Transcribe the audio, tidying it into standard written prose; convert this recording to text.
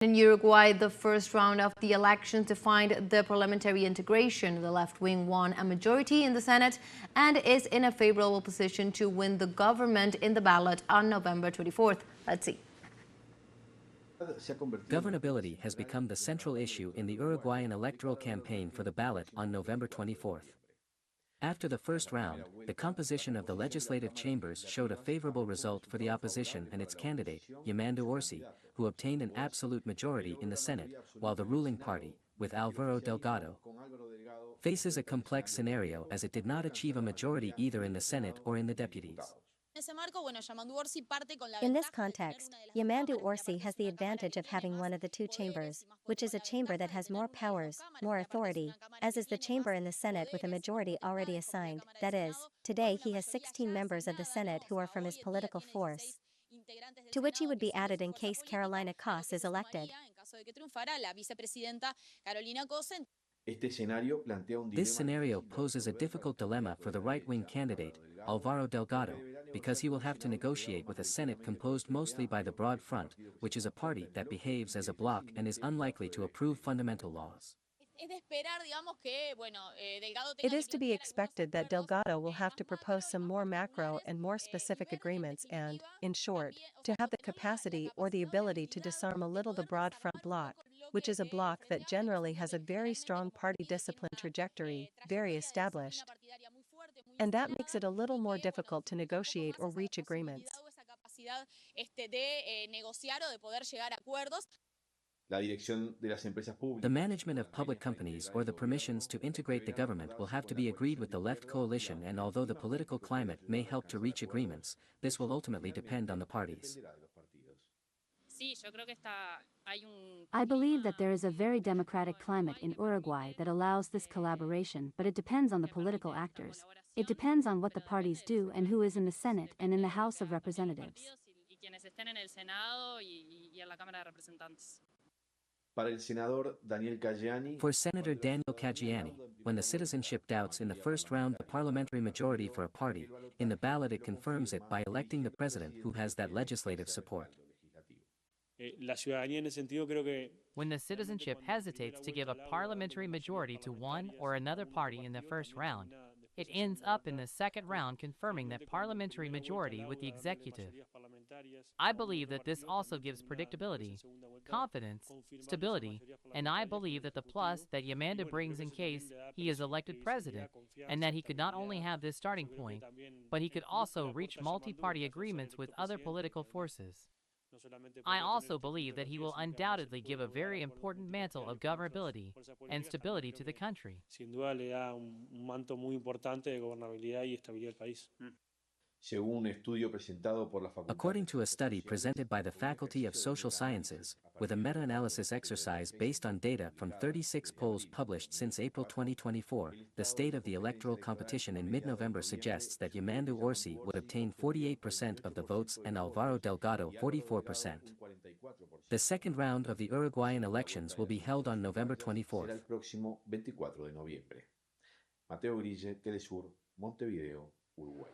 In Uruguay, the first round of the elections defined the parliamentary integration. The left wing won a majority in the Senate and is in a favorable position to win the government in the ballot on November 24th. Let's see. Governability has become the central issue in the Uruguayan electoral campaign for the ballot on November 24th. After the first round, the composition of the legislative chambers showed a favorable result for the opposition and its candidate, Yamandú Orsi, who obtained an absolute majority in the Senate, while the ruling party, with Álvaro Delgado, faces a complex scenario as it did not achieve a majority either in the Senate or in the deputies. In this context, Yamandú Orsi has the advantage of having one of the two chambers, which is a chamber that has more powers, more authority, as is the chamber in the Senate with a majority already assigned. That is, today he has 16 members of the Senate who are from his political force, to which he would be added in case Carolina Cos is elected. This scenario poses a difficult dilemma for the right-wing candidate, Álvaro Delgado, because he will have to negotiate with a Senate composed mostly by the Broad Front, which is a party that behaves as a bloc and is unlikely to approve fundamental laws. It is to be expected that Delgado will have to propose some more macro and more specific agreements and, in short, to have the capacity or the ability to disarm a little the Broad Front bloc, which is a bloc that generally has a very strong party discipline trajectory, very established. And that makes it a little more difficult to negotiate or reach agreements. The management of public companies or the permissions to integrate the government will have to be agreed with the left coalition, and although the political climate may help to reach agreements, this will ultimately depend on the parties. I believe that there is a very democratic climate in Uruguay that allows this collaboration, but it depends on the political actors. It depends on what the parties do and who is in the Senate and in the House of Representatives. For Senator Daniel Caggiani, when the citizenship doubts in the first round the parliamentary majority for a party, in the ballot it confirms it by electing the president who has that legislative support. When the citizenship hesitates to give a parliamentary majority to one or another party in the first round, it ends up in the second round confirming that parliamentary majority with the executive. I believe that this also gives predictability, confidence, stability, and I believe that the plus that Yamandú brings in case he is elected president, and that he could not only have this starting point, but he could also reach multi-party agreements with other political forces. I also believe that he will undoubtedly give a very important mantle of governability and stability to the country. According to a study presented by the Faculty of Social Sciences, with a meta-analysis exercise based on data from 36 polls published since April 2024, the state of the electoral competition in mid-November suggests that Yamandú Orsi would obtain 48% of the votes and Álvaro Delgado 44%. The second round of the Uruguayan elections will be held on November 24th. Mateo Grille, teleSUR, Montevideo, Uruguay.